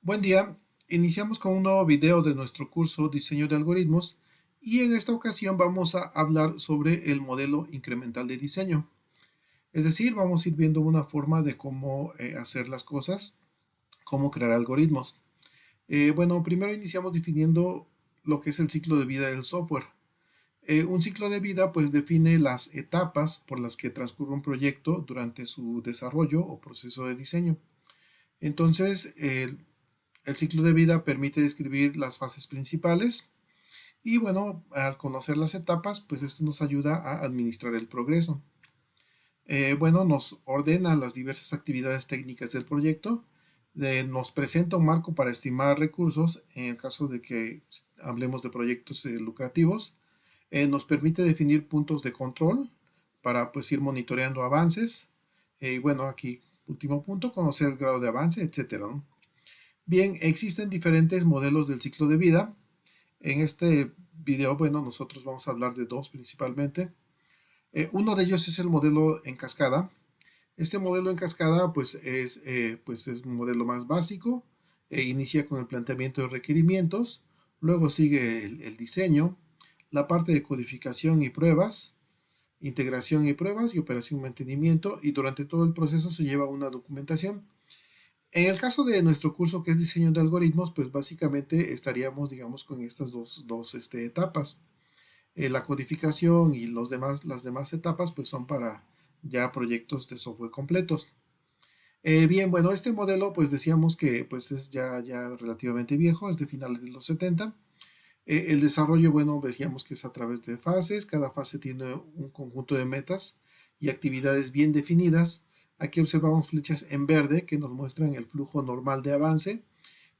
Buen día, iniciamos con un nuevo video de nuestro curso Diseño de Algoritmos y en esta ocasión vamos a hablar sobre el modelo incremental de diseño. Es decir, vamos a ir viendo una forma de cómo hacer las cosas, cómo crear algoritmos. Bueno, primero iniciamos definiendo lo que es el ciclo de vida del software. Un ciclo de vida pues define las etapas por las que transcurre un proyecto durante su desarrollo o proceso de diseño. Entonces, el ciclo de vida permite describir las fases principales y bueno, al conocer las etapas, pues esto nos ayuda a administrar el progreso. Bueno, nos ordena las diversas actividades técnicas del proyecto, nos presenta un marco para estimar recursos en el caso de que hablemos de proyectos lucrativos, nos permite definir puntos de control para pues ir monitoreando avances, y bueno, aquí último punto, conocer el grado de avance, etcétera, ¿no? Bien, existen diferentes modelos del ciclo de vida. En este video, bueno, nosotros vamos a hablar de dos principalmente. Uno de ellos es el modelo en cascada. Este modelo en cascada, pues es un modelo más básico. Inicia con el planteamiento de requerimientos, luego sigue el diseño, la parte de codificación y pruebas, integración y pruebas y operación y mantenimiento, y durante todo el proceso se lleva una documentación. En el caso de nuestro curso que es diseño de algoritmos, pues básicamente estaríamos, digamos, con estas dos etapas. La codificación y las demás etapas pues son para ya proyectos de software completos. Bien, bueno, este modelo pues decíamos que pues es ya relativamente viejo, es de finales de los 70. El desarrollo, bueno, decíamos que es a través de fases, cada fase tiene un conjunto de metas y actividades bien definidas. Aquí observamos flechas en verde que nos muestran el flujo normal de avance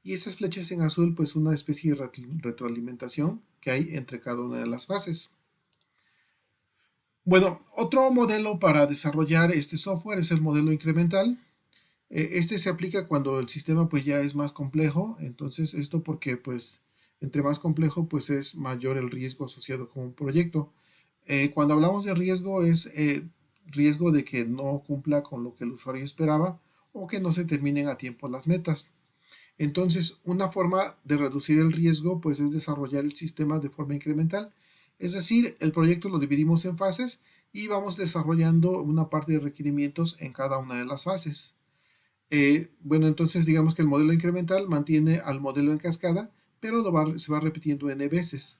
y esas flechas en azul pues una especie de retroalimentación que hay entre cada una de las fases. Bueno, otro modelo para desarrollar este software es el modelo incremental. Este se aplica cuando el sistema pues ya es más complejo, entonces esto porque pues entre más complejo pues es mayor el riesgo asociado con un proyecto. Cuando hablamos de riesgo es riesgo de que no cumpla con lo que el usuario esperaba o que no se terminen a tiempo las metas. Entonces, una forma de reducir el riesgo pues es desarrollar el sistema de forma incremental. Es decir, el proyecto lo dividimos en fases y vamos desarrollando una parte de requerimientos en cada una de las fases. Bueno, entonces digamos que el modelo incremental mantiene al modelo en cascada, pero se va repitiendo n veces.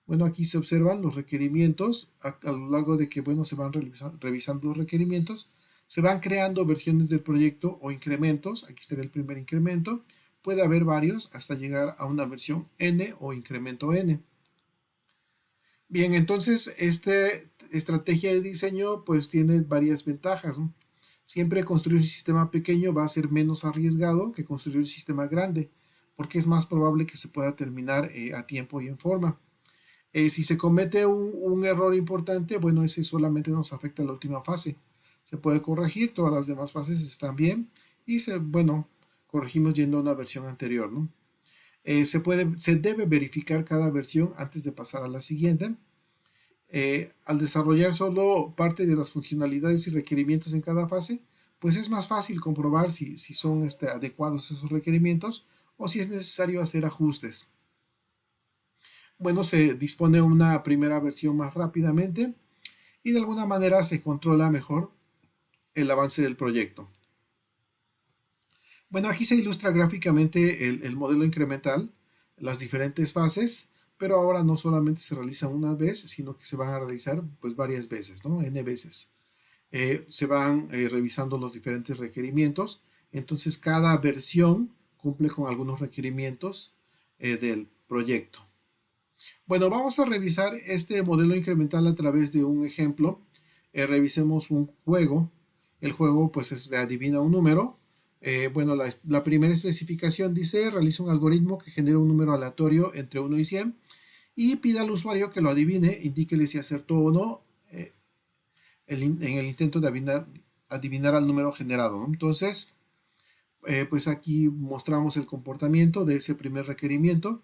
Bueno, aquí se observan los requerimientos a lo largo de que, bueno, se van revisando los requerimientos, se van creando versiones del proyecto o incrementos. Aquí estaría el primer incremento. Puede haber varios hasta llegar a una versión n o incremento n. Bien, entonces esta estrategia de diseño pues tiene varias ventajas, ¿no? Siempre construir un sistema pequeño va a ser menos arriesgado que construir un sistema grande, porque es más probable que se pueda terminar a tiempo y en forma. Si se comete un error importante, bueno, ese solamente nos afecta a la última fase. Se puede corregir, todas las demás fases están bien y bueno, corregimos yendo a una versión anterior, ¿no? Se debe verificar cada versión antes de pasar a la siguiente. Al desarrollar solo parte de las funcionalidades y requerimientos en cada fase, pues es más fácil comprobar si son adecuados esos requerimientos o si es necesario hacer ajustes. Bueno, se dispone una primera versión más rápidamente y de alguna manera se controla mejor el avance del proyecto. Bueno, aquí se ilustra gráficamente el modelo incremental, las diferentes fases, pero ahora no solamente se realiza una vez, sino que se van a realizar pues varias veces, ¿no? N veces. Se van revisando los diferentes requerimientos, entonces cada versión cumple con algunos requerimientos del proyecto. Bueno, vamos a revisar este modelo incremental a través de un ejemplo. Revisemos un juego. El juego pues es de adivina un número. Bueno, la primera especificación dice, realiza un algoritmo que genera un número aleatorio entre 1 y 100 y pide al usuario que lo adivine, indíquele si acertó o no en el intento de adivinar al número generado, ¿no? Entonces, pues aquí mostramos el comportamiento de ese primer requerimiento.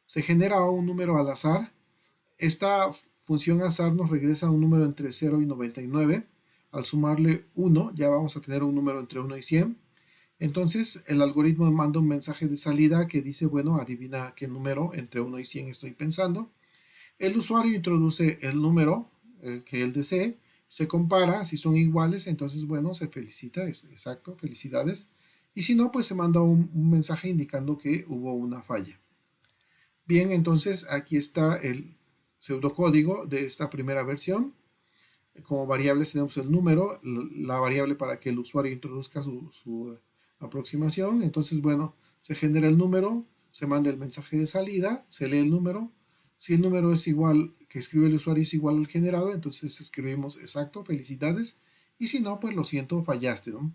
Se genera un número al azar. Esta función azar nos regresa un número entre 0 y 99. Al sumarle 1 ya vamos a tener un número entre 1 y 100. Entonces el algoritmo manda un mensaje de salida que dice, bueno, adivina qué número entre 1 y 100 estoy pensando. El usuario introduce el número que él desee, se compara, si son iguales, entonces bueno, se felicita, es exacto, felicidades. Y si no, pues se manda un mensaje indicando que hubo una falla. Bien, entonces aquí está el pseudocódigo de esta primera versión. Como variables tenemos el número, la variable para que el usuario introduzca su aproximación. Entonces, bueno, se genera el número, se manda el mensaje de salida, se lee el número. Si el número es igual, que escribe el usuario es igual al generado, entonces escribimos exacto, felicidades. Y si no, pues lo siento, fallaste, ¿no?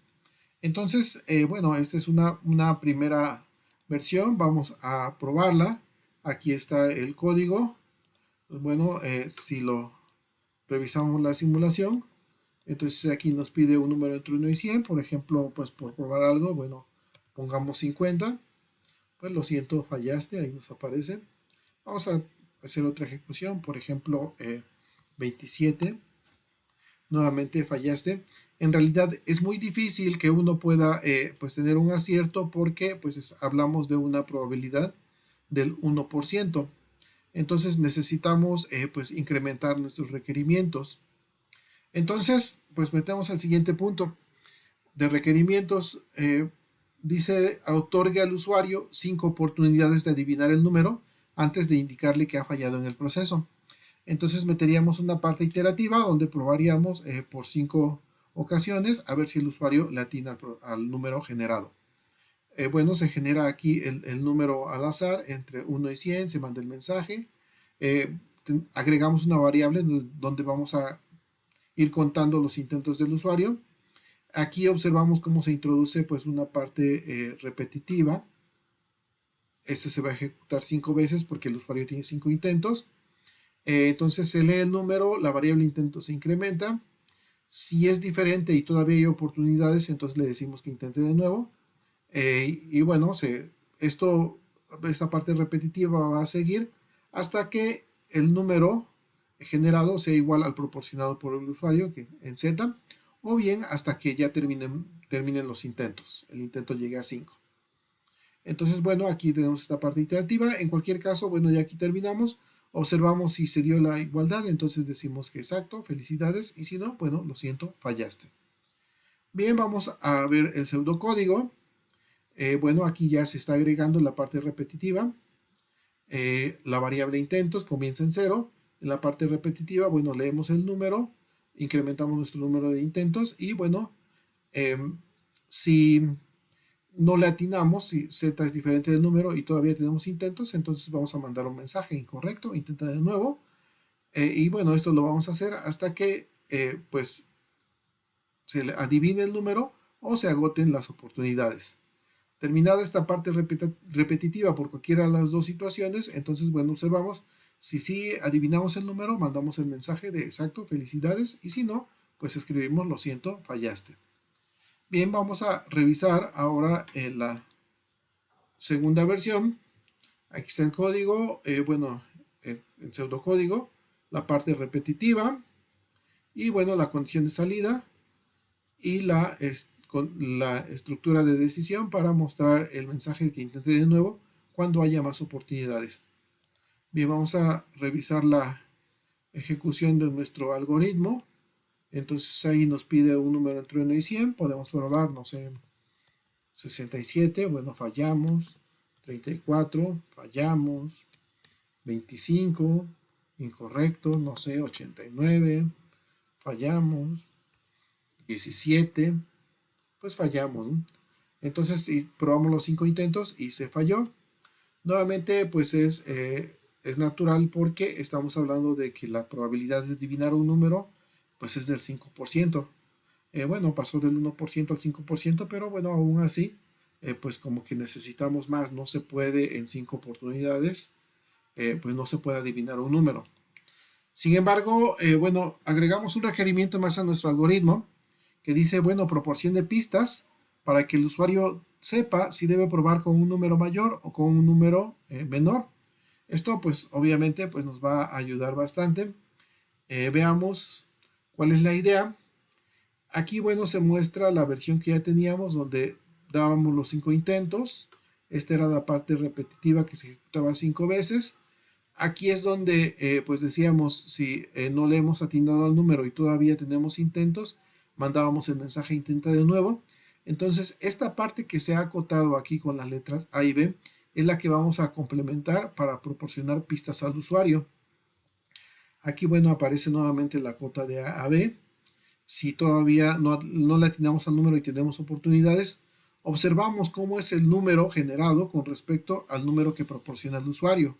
Entonces, bueno, esta es una primera versión. Vamos a probarla. Aquí está el código. Bueno, si lo revisamos la simulación, entonces aquí nos pide un número entre 1 y 100, por ejemplo, pues por probar algo, bueno, pongamos 50, pues lo siento, fallaste, ahí nos aparece. Vamos a hacer otra ejecución, por ejemplo, 27, nuevamente fallaste. En realidad es muy difícil que uno pueda pues tener un acierto porque pues hablamos de una probabilidad del 1%. Entonces necesitamos pues incrementar nuestros requerimientos. Entonces, pues metemos al siguiente punto de requerimientos. Dice, otorgue al usuario 5 oportunidades de adivinar el número antes de indicarle que ha fallado en el proceso. Entonces meteríamos una parte iterativa donde probaríamos por 5 ocasiones a ver si el usuario le atina al número generado. Bueno, se genera aquí el número al azar entre 1 y 100, se manda el mensaje. Agregamos una variable donde vamos a ir contando los intentos del usuario. Aquí observamos cómo se introduce pues una parte repetitiva. Este se va a ejecutar 5 veces porque el usuario tiene 5 intentos. Entonces se lee el número, la variable intento se incrementa. Si es diferente y todavía hay oportunidades, entonces le decimos que intente de nuevo. Y bueno, esta parte repetitiva va a seguir hasta que el número generado sea igual al proporcionado por el usuario, que en Z, o bien hasta que ya terminen los intentos. El intento llegue a 5. Entonces, bueno, aquí tenemos esta parte iterativa. En cualquier caso, bueno, ya aquí terminamos. Observamos si se dio la igualdad, entonces decimos que exacto, felicidades, y si no, bueno, lo siento, fallaste. Bien, vamos a ver el pseudocódigo. Bueno, aquí ya se está agregando la parte repetitiva. La variable intentos comienza en 0. En la parte repetitiva, bueno, leemos el número, incrementamos nuestro número de intentos y bueno, si no le atinamos, si z es diferente del número y todavía tenemos intentos, entonces vamos a mandar un mensaje incorrecto, intenta de nuevo. Y bueno, esto lo vamos a hacer hasta que pues se le adivine el número o se agoten las oportunidades. Terminada esta parte repetitiva por cualquiera de las dos situaciones, entonces, bueno, observamos, si sí adivinamos el número, mandamos el mensaje de exacto, felicidades, y si no, pues escribimos lo siento, fallaste. Bien, vamos a revisar ahora la segunda versión. Aquí está el código, bueno, el pseudocódigo, la parte repetitiva, y bueno, la condición de salida, y con la estructura de decisión para mostrar el mensaje que intenté de nuevo cuando haya más oportunidades. Bien, vamos a revisar la ejecución de nuestro algoritmo. Entonces ahí nos pide un número entre 1 y 100. Podemos probar, no sé, 67. Bueno, fallamos. 34, fallamos. 25, incorrecto, no sé, 89, fallamos. 17, pues fallamos, ¿no? Entonces probamos los 5 intentos y se falló. Nuevamente pues es natural porque estamos hablando de que la probabilidad de adivinar un número pues es del 5%. Bueno, pasó del 1% al 5%, pero bueno, aún así pues como que necesitamos más, no se puede en 5 oportunidades, pues no se puede adivinar un número. Sin embargo, bueno, agregamos un requerimiento más a nuestro algoritmo que dice, bueno, proporcione pistas para que el usuario sepa si debe probar con un número mayor o con un número menor. Esto pues obviamente pues nos va a ayudar bastante. Veamos cuál es la idea. Aquí bueno se muestra la versión que ya teníamos donde dábamos los 5 intentos. Esta era la parte repetitiva que se ejecutaba 5 veces. Aquí es donde pues decíamos, si no le hemos atinado al número y todavía tenemos intentos, mandábamos el mensaje intenta de nuevo. Entonces esta parte que se ha acotado aquí con las letras A y B es la que vamos a complementar para proporcionar pistas al usuario. Aquí bueno, aparece nuevamente la cota de A a B. Si todavía no le atinamos al número y tenemos oportunidades, observamos cómo es el número generado con respecto al número que proporciona el usuario.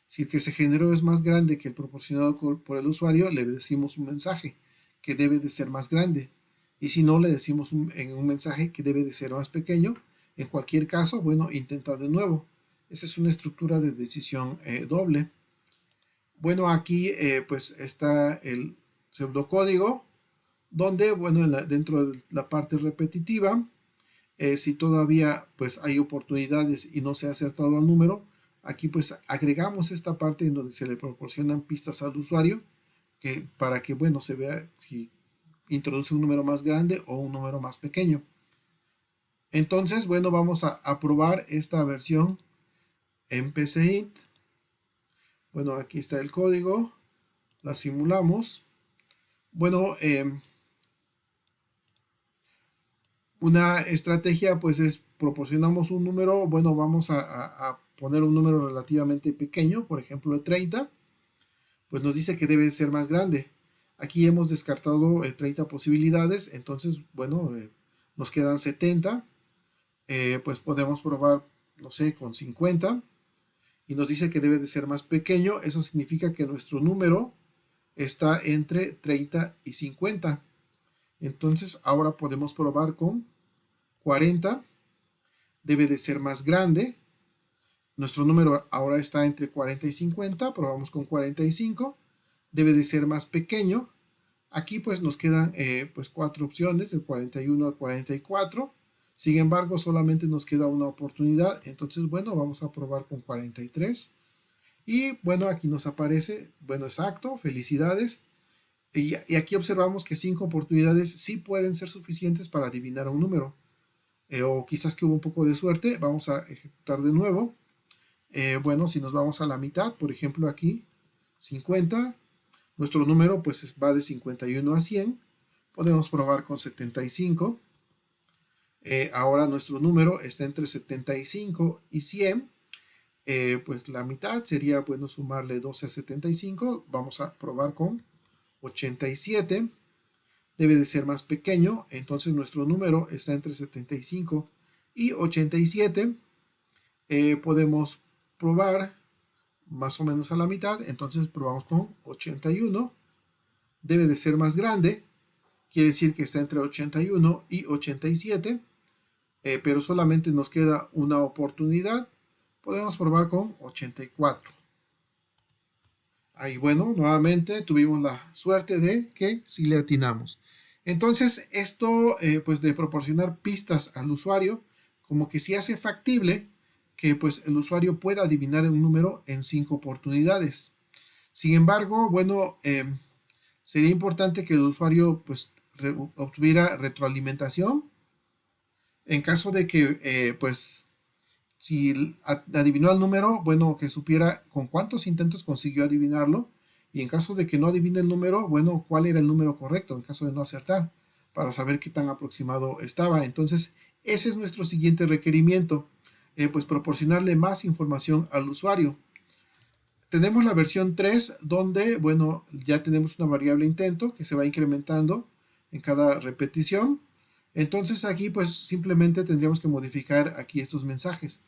Si el que se generó es más grande que el proporcionado por el usuario, le decimos un mensaje que debe de ser más grande. Y si no, le decimos en un mensaje que debe de ser más pequeño. En cualquier caso, bueno, intenta de nuevo. Esa es una estructura de decisión doble. Bueno, aquí pues está el pseudocódigo, donde, bueno, dentro de la parte repetitiva, si todavía pues hay oportunidades y no se ha acertado al número, aquí pues agregamos esta parte en donde se le proporcionan pistas al usuario para que bueno se vea si introduce un número más grande o un número más pequeño. Entonces bueno, vamos a probar esta versión en PCInt. Bueno, aquí está el código, la simulamos. Bueno, una estrategia pues es proporcionamos un número, bueno, vamos a poner un número relativamente pequeño, por ejemplo de 30, pues nos dice que debe ser más grande. Aquí hemos descartado 30 posibilidades, entonces, bueno, nos quedan 70, pues podemos probar, no sé, con 50, y nos dice que debe de ser más pequeño. Eso significa que nuestro número está entre 30 y 50. Entonces, ahora podemos probar con 40, debe de ser más grande. Nuestro número ahora está entre 40 y 50, probamos con 45, debe de ser más pequeño. Aquí pues nos quedan pues 4 opciones, del 41 al 44. Sin embargo, solamente nos queda una oportunidad, entonces bueno, vamos a probar con 43. Y bueno, aquí nos aparece, bueno, exacto, felicidades. Y aquí observamos que 5 oportunidades sí pueden ser suficientes para adivinar un número. O quizás que hubo un poco de suerte, vamos a ejecutar de nuevo. Bueno, si nos vamos a la mitad, por ejemplo aquí, 50, nuestro número pues va de 51 a 100, podemos probar con 75. Ahora nuestro número está entre 75 y 100, pues la mitad sería bueno sumarle 12 a 75, vamos a probar con 87, debe de ser más pequeño, entonces nuestro número está entre 75 y 87, podemos probar más o menos a la mitad, entonces probamos con 81, debe de ser más grande, quiere decir que está entre 81 y 87, pero solamente nos queda una oportunidad, podemos probar con 84. Ahí bueno, nuevamente tuvimos la suerte de que sí le atinamos. Entonces esto pues de proporcionar pistas al usuario, como que sí hace factible que pues el usuario pueda adivinar un número en 5 oportunidades. Sin embargo, bueno, sería importante que el usuario pues obtuviera retroalimentación en caso de que pues si adivinó el número, bueno, que supiera con cuántos intentos consiguió adivinarlo, y en caso de que no adivine el número, bueno, cuál era el número correcto en caso de no acertar, para saber qué tan aproximado estaba. Entonces, ese es nuestro siguiente requerimiento, pues proporcionarle más información al usuario. Tenemos la versión 3 donde, bueno, ya tenemos una variable intento que se va incrementando en cada repetición. Entonces aquí pues simplemente tendríamos que modificar aquí estos mensajes.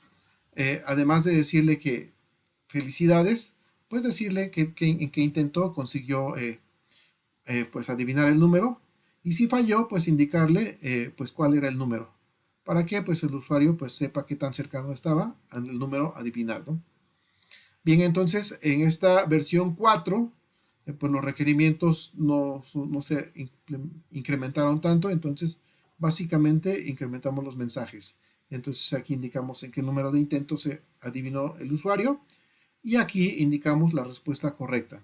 Además de decirle que felicidades, pues decirle en qué intento consiguió pues adivinar el número, y si falló pues indicarle pues cuál era el número, para que pues el usuario pues sepa qué tan cercano estaba al número adivinado. Bien, entonces en esta versión 4 pues los requerimientos no se incrementaron tanto, entonces básicamente incrementamos los mensajes. Entonces aquí indicamos en qué número de intentos se adivinó el usuario y aquí indicamos la respuesta correcta.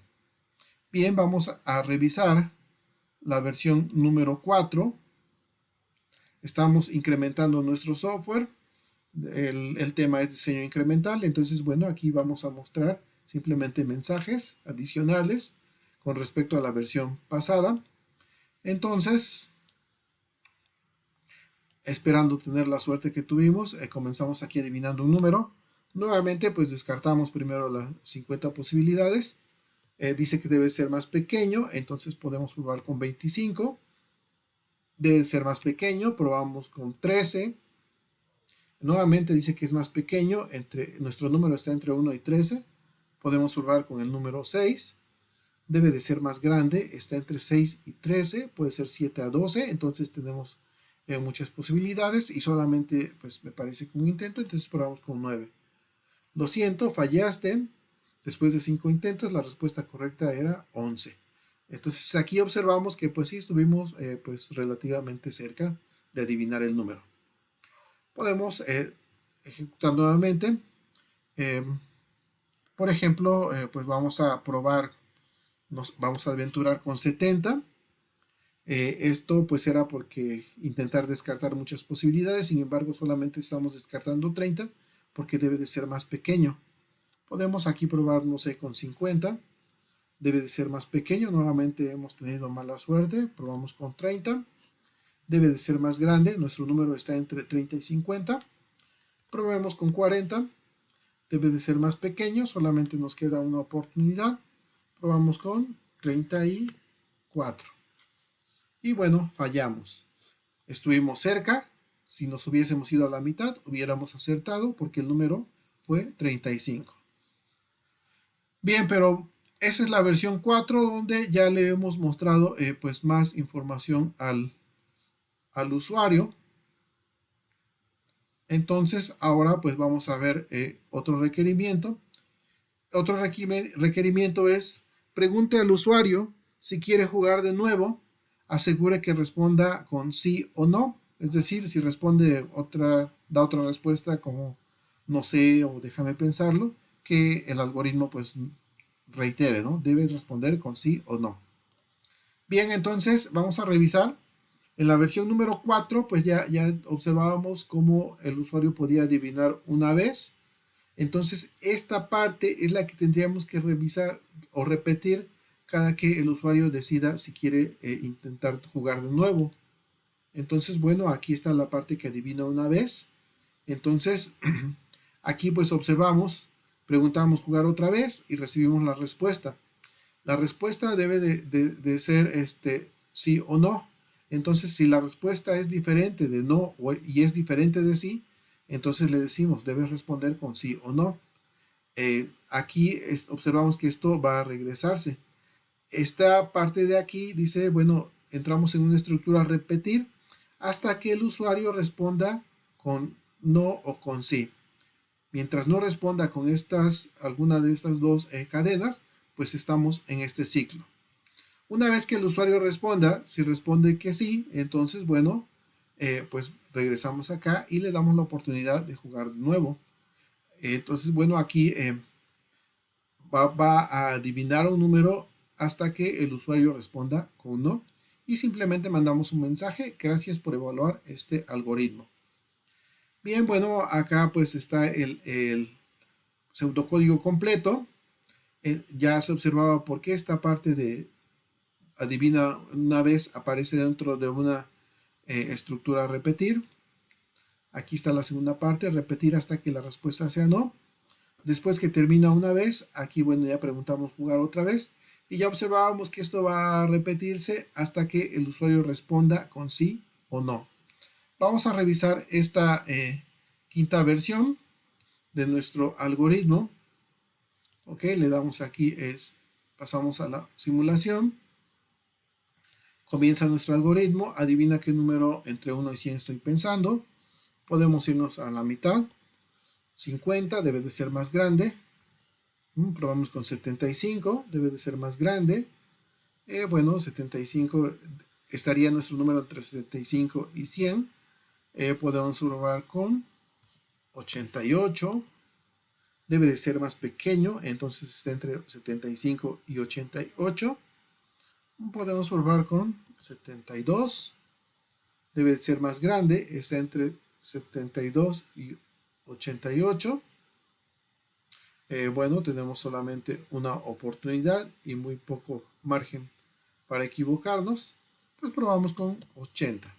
Bien, vamos a revisar la versión número 4. estamos incrementando nuestro software. El tema es diseño incremental, entonces bueno, aquí vamos a mostrar simplemente mensajes adicionales con respecto a la versión pasada. Entonces, esperando tener la suerte que tuvimos, comenzamos aquí adivinando un número. Nuevamente pues descartamos primero las 50 posibilidades. Dice que debe ser más pequeño, entonces podemos probar con 25. Debe ser más pequeño, probamos con 13. Nuevamente dice que es más pequeño, nuestro número está entre 1 y 13. Podemos probar con el número 6. Debe de ser más grande, está entre 6 y 13, puede ser 7 a 12, entonces tenemos muchas posibilidades y solamente pues me parece que un intento, entonces probamos con 9. Lo siento, fallaste. Después de 5 intentos, la respuesta correcta era 11. Entonces aquí observamos que pues sí estuvimos pues relativamente cerca de adivinar el número. Podemos ejecutar nuevamente. Por ejemplo, pues vamos a probar, nos vamos a aventurar con 70. Esto pues era porque intentar descartar muchas posibilidades, sin embargo solamente estamos descartando 30 porque debe de ser más pequeño. Podemos aquí probar, no sé, con 50. Debe de ser más pequeño, nuevamente hemos tenido mala suerte, probamos con 30. Debe de ser más grande, nuestro número está entre 30 y 50. Probemos con 40. Debe de ser más pequeño, solamente nos queda una oportunidad. Probamos con 34. Y bueno, fallamos. Estuvimos cerca. Si nos hubiésemos ido a la mitad, hubiéramos acertado porque el número fue 35. Bien, pero esa es la versión 4 donde ya le hemos mostrado pues más información al usuario. Entonces ahora pues vamos a ver otro requerimiento. Otro requerimiento es: pregunte al usuario si quiere jugar de nuevo, asegure que responda con sí o no. Es decir, si responde da otra respuesta como no sé o déjame pensarlo, que el algoritmo pues reitere, ¿no? Debe responder con sí o no. Bien, entonces vamos a revisar. En la versión número 4, pues ya observábamos cómo el usuario podía adivinar una vez. Entonces, esta parte es la que tendríamos que revisar o repetir cada que el usuario decida si quiere intentar jugar de nuevo. Entonces, bueno, aquí está la parte que adivina una vez. Entonces, aquí pues observamos, preguntamos jugar otra vez y recibimos la respuesta. La respuesta debe de ser sí o no. Entonces, si la respuesta es diferente de no y es diferente de sí, entonces le decimos, debes responder con sí o no. Aquí observamos que esto va a regresarse. Esta parte de aquí dice, bueno, entramos en una estructura repetir hasta que el usuario responda con no o con sí. Mientras no responda con alguna de estas dos cadenas, pues estamos en este ciclo. Una vez que el usuario responda, si responde que sí, entonces bueno, pues regresamos acá y le damos la oportunidad de jugar de nuevo. Entonces bueno, aquí va a adivinar un número hasta que el usuario responda con no y simplemente mandamos un mensaje: gracias por evaluar este algoritmo. Bien, bueno, acá pues está el pseudocódigo completo. Ya se observaba por qué esta parte de adivina una vez aparece dentro de una estructura repetir. Aquí está la segunda parte, repetir hasta que la respuesta sea no. Después que termina una vez, aquí bueno, ya preguntamos jugar otra vez y ya observábamos que esto va a repetirse hasta que el usuario responda con sí o no. Vamos a revisar esta quinta versión de nuestro algoritmo. Ok, le damos aquí, pasamos a la simulación. Comienza nuestro algoritmo, adivina qué número entre 1 y 100 estoy pensando. Podemos irnos a la mitad. 50 debe de ser más grande. Probamos con 75, debe de ser más grande. Bueno, 75 estaría nuestro número entre 75 y 100. Podemos probar con 88. Debe de ser más pequeño, entonces está entre 75 y 88. Podemos probar con 72. debe ser más grande, está entre 72 y 88. Bueno, tenemos solamente una oportunidad y muy poco margen para equivocarnos, pues probamos con 80.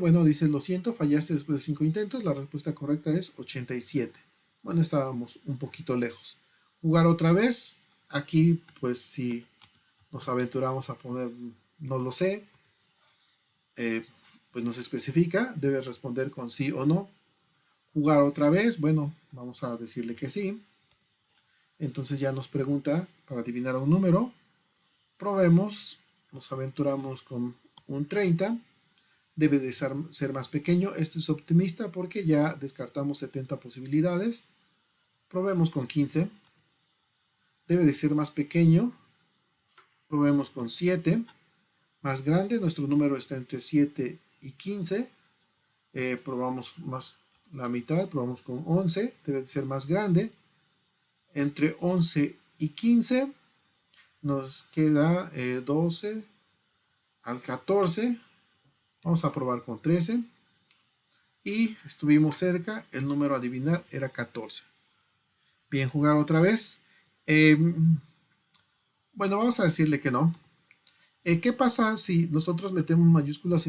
Bueno, dice, lo siento, fallaste después de 5 intentos, la respuesta correcta es 87. Bueno, estábamos un poquito lejos. Jugar otra vez, aquí pues si nos aventuramos a poner, no lo sé, pues nos especifica, debe responder con sí o no. Jugar otra vez, bueno, vamos a decirle que sí. Entonces ya nos pregunta para adivinar un número. Probemos, nos aventuramos con un 30. Debe de ser más pequeño. Esto es optimista porque ya descartamos 70 posibilidades. Probemos con 15. Debe de ser más pequeño. Probemos con 7. Más grande, nuestro número está entre 7 y 15. Probamos más la mitad, probamos con 11. Debe de ser más grande. Entre 11 y 15 nos queda 12 al 14. Vamos a probar con 13. Y estuvimos cerca, el número a adivinar era 14. Bien, jugar otra vez. Bueno, vamos a decirle que no. ¿Qué pasa si nosotros metemos mayúsculas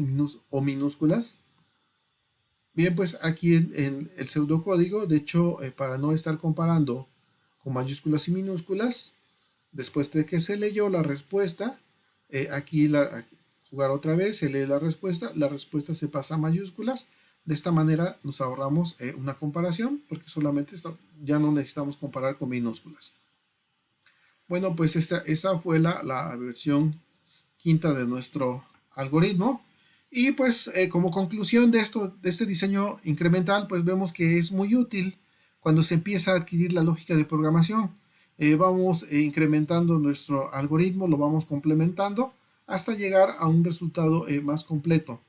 o minúsculas? Bien, pues aquí en el pseudocódigo, de hecho, para no estar comparando con mayúsculas y minúsculas, después de que se leyó la respuesta, aquí jugar otra vez, se lee la respuesta se pasa a mayúsculas. De esta manera nos ahorramos una comparación, porque solamente ya no necesitamos comparar con minúsculas. Bueno, pues esa fue la versión quinta de nuestro algoritmo. Y pues como conclusión de este diseño incremental, pues vemos que es muy útil cuando se empieza a adquirir la lógica de programación. Vamos incrementando nuestro algoritmo, lo vamos complementando hasta llegar a un resultado más completo.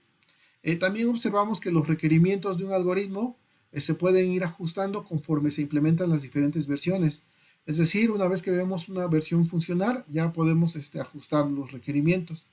También observamos que los requerimientos de un algoritmo se pueden ir ajustando conforme se implementan las diferentes versiones. Es decir, una vez que vemos una versión funcionar, ya podemos ajustar los requerimientos.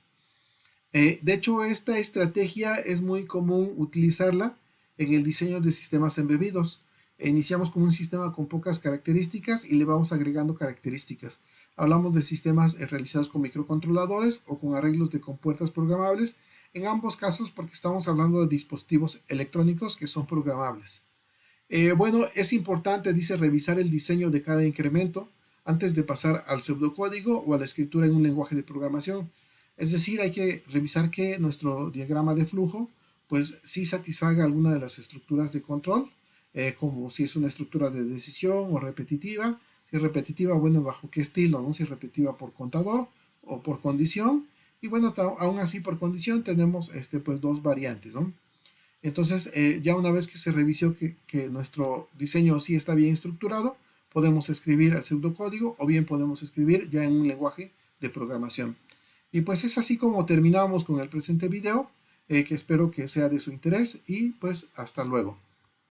De hecho, esta estrategia es muy común utilizarla en el diseño de sistemas embebidos. Iniciamos con un sistema con pocas características y le vamos agregando características. Hablamos de sistemas realizados con microcontroladores o con arreglos de compuertas programables. En ambos casos porque estamos hablando de dispositivos electrónicos que son programables. Bueno, es importante, dice, revisar el diseño de cada incremento antes de pasar al pseudocódigo o a la escritura en un lenguaje de programación. Es decir, hay que revisar que nuestro diagrama de flujo pues sí satisfaga alguna de las estructuras de control, como si es una estructura de decisión o repetitiva. Si es repetitiva, bueno, bajo qué estilo, ¿no? Si es repetitiva por contador o por condición. Y bueno, aún así por condición tenemos pues dos variantes, ¿no? Entonces, ya una vez que se revisó que nuestro diseño sí está bien estructurado, podemos escribir el pseudocódigo o bien podemos escribir ya en un lenguaje de programación. Y pues es así como terminamos con el presente video, que espero que sea de su interés y pues hasta luego.